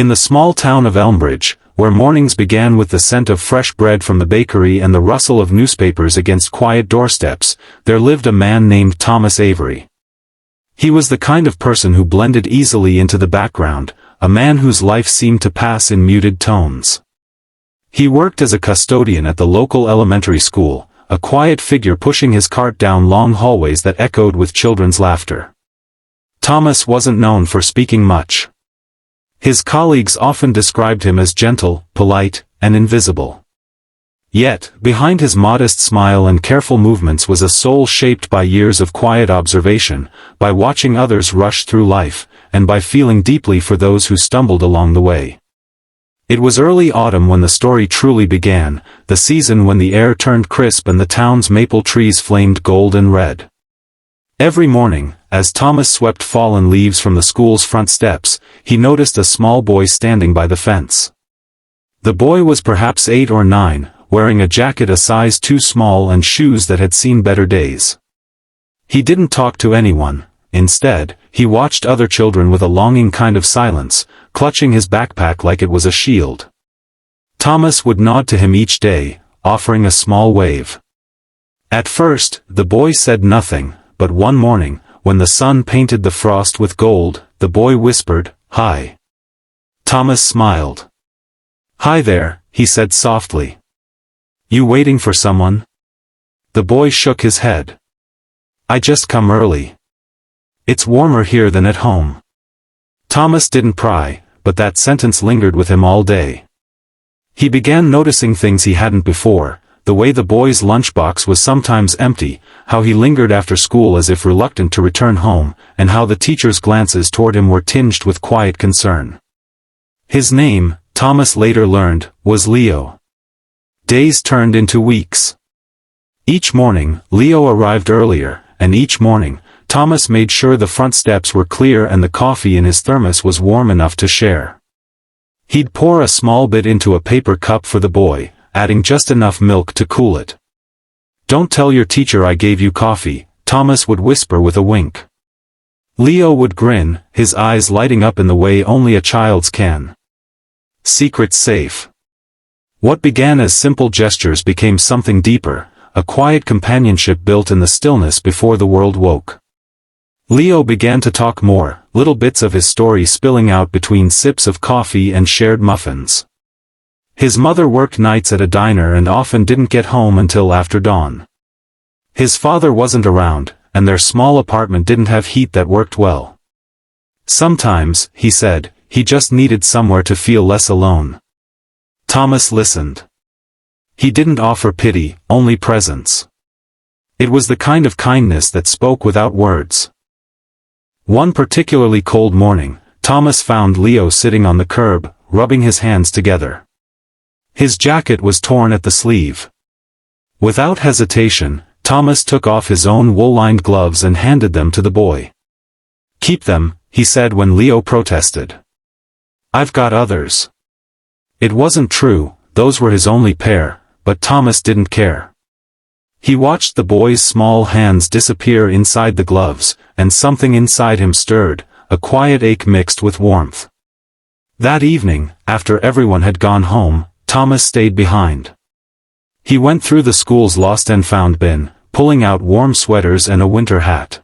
In the small town of Elmbridge, where mornings began with the scent of fresh bread from the bakery and the rustle of newspapers against quiet doorsteps, there lived a man named Thomas Avery. He was the kind of person who blended easily into the background, a man whose life seemed to pass in muted tones. He worked as a custodian at the local elementary school, a quiet figure pushing his cart down long hallways that echoed with children's laughter. Thomas wasn't known for speaking much. His colleagues often described him as gentle, polite, and invisible. Yet, behind his modest smile and careful movements was a soul shaped by years of quiet observation, by watching others rush through life, and by feeling deeply for those who stumbled along the way. It was early autumn when the story truly began, the season when the air turned crisp and the town's maple trees flamed gold and red. Every morning, as Thomas swept fallen leaves from the school's front steps, he noticed a small boy standing by the fence. The boy was perhaps 8 or 9, wearing a jacket a size too small and shoes that had seen better days. He didn't talk to anyone. Instead, he watched other children with a longing kind of silence, clutching his backpack like it was a shield. Thomas would nod to him each day, offering a small wave. At first, the boy said nothing, but one morning, when the sun painted the frost with gold, the boy whispered, "Hi." Thomas smiled. "Hi there," he said softly. "You waiting for someone?" The boy shook his head. "I just come early. It's warmer here than at home." Thomas didn't pry, but that sentence lingered with him all day. He began noticing things he hadn't before, the way the boy's lunchbox was sometimes empty, how he lingered after school as if reluctant to return home, and how the teacher's glances toward him were tinged with quiet concern. His name, Thomas later learned, was Leo. Days turned into weeks. Each morning, Leo arrived earlier, and each morning, Thomas made sure the front steps were clear and the coffee in his thermos was warm enough to share. He'd pour a small bit into a paper cup for the boy, adding just enough milk to cool it. "Don't tell your teacher I gave you coffee," Thomas would whisper with a wink. Leo would grin, his eyes lighting up in the way only a child's can. Secrets safe. What began as simple gestures became something deeper, a quiet companionship built in the stillness before the world woke. Leo began to talk more, little bits of his story spilling out between sips of coffee and shared muffins. His mother worked nights at a diner and often didn't get home until after dawn. His father wasn't around, and their small apartment didn't have heat that worked well. Sometimes, he said, he just needed somewhere to feel less alone. Thomas listened. He didn't offer pity, only presence. It was the kind of kindness that spoke without words. One particularly cold morning, Thomas found Leo sitting on the curb, rubbing his hands together. His jacket was torn at the sleeve. Without hesitation, Thomas took off his own wool-lined gloves and handed them to the boy. "Keep them," he said when Leo protested. "I've got others." It wasn't true, those were his only pair, but Thomas didn't care. He watched the boy's small hands disappear inside the gloves, and something inside him stirred, a quiet ache mixed with warmth. That evening, after everyone had gone home, Thomas stayed behind. He went through the school's lost and found bin, pulling out warm sweaters and a winter hat.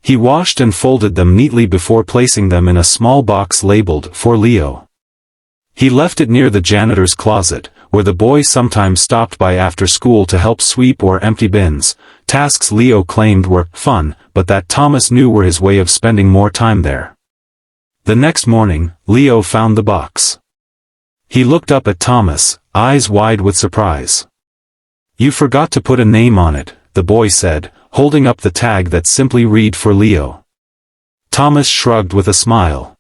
He washed and folded them neatly before placing them in a small box labeled, "For Leo." He left it near the janitor's closet, where the boy sometimes stopped by after school to help sweep or empty bins, tasks Leo claimed were fun, but that Thomas knew were his way of spending more time there. The next morning, Leo found the box. He looked up at Thomas, eyes wide with surprise. "You forgot to put a name on it," the boy said, holding up the tag that simply read "For Leo." Thomas shrugged with a smile.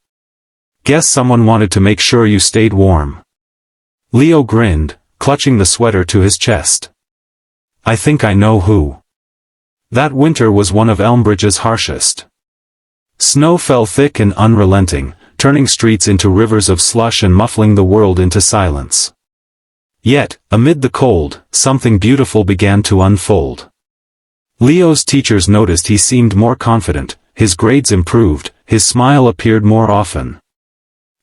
"Guess someone wanted to make sure you stayed warm." Leo grinned, clutching the sweater to his chest. "I think I know who." That winter was one of Elmbridge's harshest. Snow fell thick and unrelenting, turning streets into rivers of slush and muffling the world into silence. Yet, amid the cold, something beautiful began to unfold. Leo's teachers noticed he seemed more confident, his grades improved, his smile appeared more often.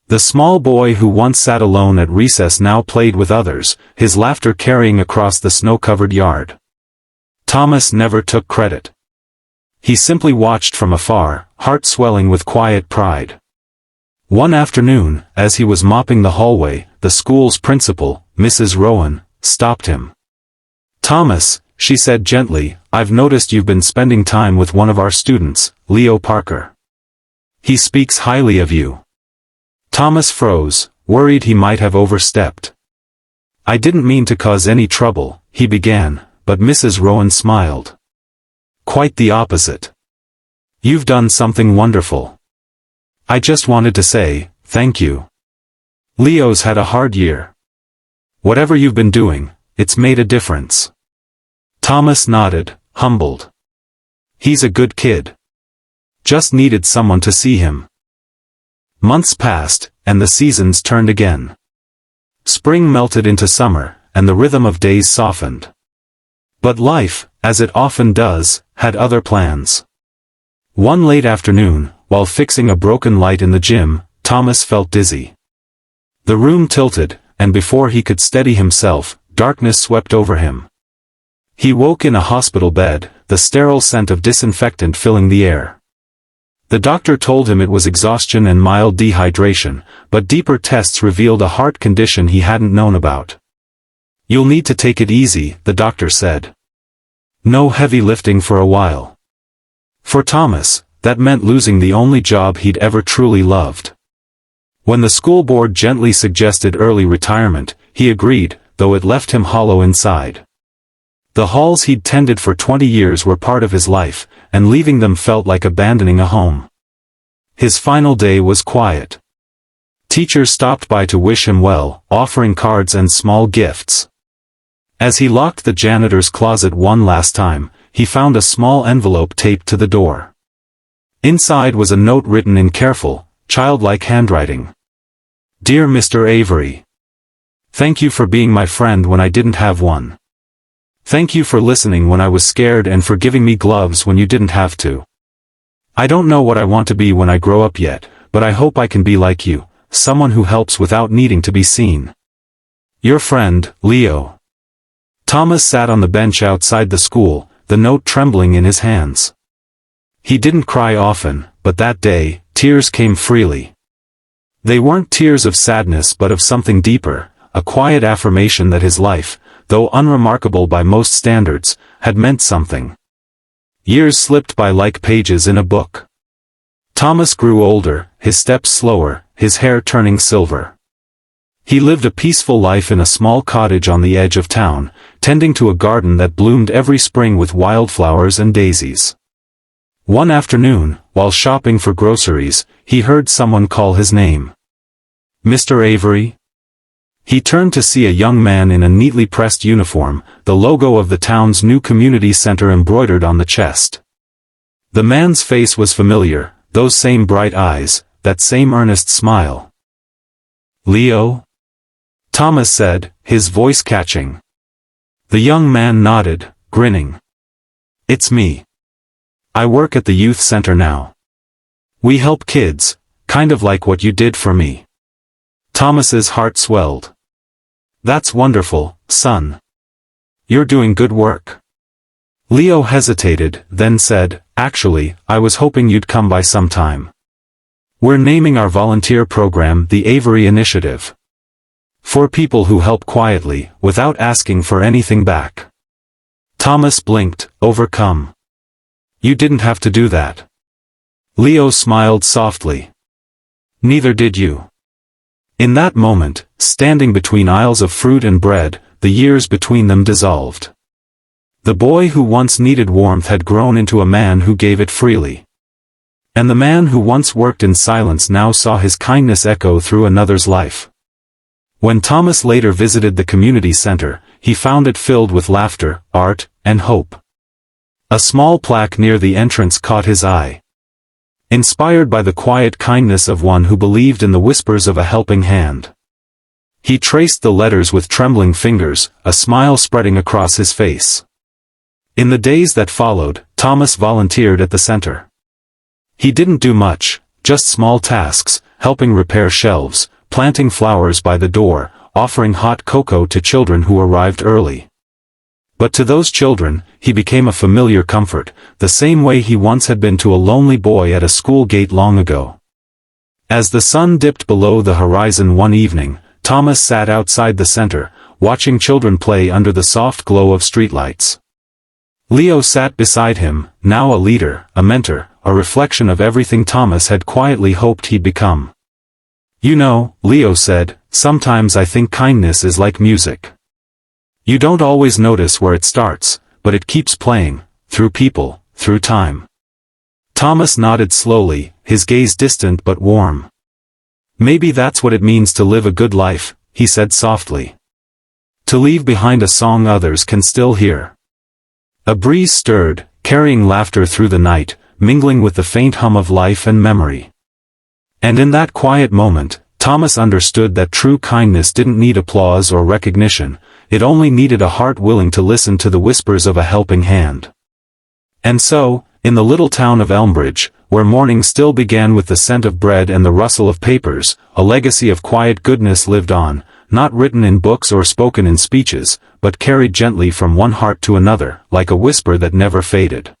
The small boy who once sat alone at recess now played with others, his laughter carrying across the snow-covered yard. Thomas never took credit. He simply watched from afar, heart swelling with quiet pride. One afternoon, as he was mopping the hallway, the school's principal, Mrs. Rowan, stopped him. "Thomas," she said gently, "I've noticed you've been spending time with one of our students, Leo Parker. He speaks highly of you." Thomas froze, worried he might have overstepped. "I didn't mean to cause any trouble," he began, but Mrs. Rowan smiled. "Quite the opposite. You've done something wonderful. I just wanted to say, thank you. Leo's had a hard year. Whatever you've been doing, it's made a difference." Thomas nodded, humbled. "He's a good kid. Just needed someone to see him." Months passed, and the seasons turned again. Spring melted into summer, and the rhythm of days softened. But life, as it often does, had other plans. One late afternoon, while fixing a broken light in the gym, Thomas felt dizzy. The room tilted, and before he could steady himself, darkness swept over him. He woke in a hospital bed, the sterile scent of disinfectant filling the air. The doctor told him it was exhaustion and mild dehydration, but deeper tests revealed a heart condition he hadn't known about. "You'll need to take it easy," the doctor said. "No heavy lifting for a while." For Thomas, that meant losing the only job he'd ever truly loved. When the school board gently suggested early retirement, he agreed, though it left him hollow inside. The halls he'd tended for 20 years were part of his life, and leaving them felt like abandoning a home. His final day was quiet. Teachers stopped by to wish him well, offering cards and small gifts. As he locked the janitor's closet one last time, he found a small envelope taped to the door. Inside was a note written in careful, childlike handwriting. "Dear Mr. Avery. Thank you for being my friend when I didn't have one. Thank you for listening when I was scared and for giving me gloves when you didn't have to. I don't know what I want to be when I grow up yet, but I hope I can be like you, someone who helps without needing to be seen. Your friend, Leo." Thomas sat on the bench outside the school, the note trembling in his hands. He didn't cry often, but that day, tears came freely. They weren't tears of sadness but of something deeper, a quiet affirmation that his life, though unremarkable by most standards, had meant something. Years slipped by like pages in a book. Thomas grew older, his steps slower, his hair turning silver. He lived a peaceful life in a small cottage on the edge of town, tending to a garden that bloomed every spring with wildflowers and daisies. One afternoon, while shopping for groceries, he heard someone call his name. "Mr. Avery?" He turned to see a young man in a neatly pressed uniform, the logo of the town's new community center embroidered on the chest. The man's face was familiar, those same bright eyes, that same earnest smile. "Leo?" Thomas said, his voice catching. The young man nodded, grinning. "It's me. I work at the youth center now. We help kids, kind of like what you did for me." Thomas's heart swelled. "That's wonderful, son. You're doing good work." Leo hesitated, then said, "Actually, I was hoping you'd come by sometime. We're naming our volunteer program the Avery Initiative. For people who help quietly, without asking for anything back." Thomas blinked, overcome. "You didn't have to do that." Leo smiled softly. "Neither did you." In that moment, standing between aisles of fruit and bread, the years between them dissolved. The boy who once needed warmth had grown into a man who gave it freely. And the man who once worked in silence now saw his kindness echo through another's life. When Thomas later visited the community center, he found it filled with laughter, art, and hope. A small plaque near the entrance caught his eye. Inspired by the quiet kindness of one who believed in the whispers of a helping hand. He traced the letters with trembling fingers, a smile spreading across his face. In the days that followed, Thomas volunteered at the center. He didn't do much, just small tasks, helping repair shelves, planting flowers by the door, offering hot cocoa to children who arrived early. But to those children, he became a familiar comfort, the same way he once had been to a lonely boy at a school gate long ago. As the sun dipped below the horizon one evening, Thomas sat outside the center, watching children play under the soft glow of streetlights. Leo sat beside him, now a leader, a mentor, a reflection of everything Thomas had quietly hoped he'd become. "You know," Leo said, "sometimes I think kindness is like music. You don't always notice where it starts, but it keeps playing, through people, through time." Thomas nodded slowly, his gaze distant but warm. "Maybe that's what it means to live a good life," he said softly. "To leave behind a song others can still hear." A breeze stirred, carrying laughter through the night, mingling with the faint hum of life and memory. And in that quiet moment, Thomas understood that true kindness didn't need applause or recognition, it only needed a heart willing to listen to the whispers of a helping hand. And so, in the little town of Elmbridge, where morning still began with the scent of bread and the rustle of papers, a legacy of quiet goodness lived on, not written in books or spoken in speeches, but carried gently from one heart to another, like a whisper that never faded.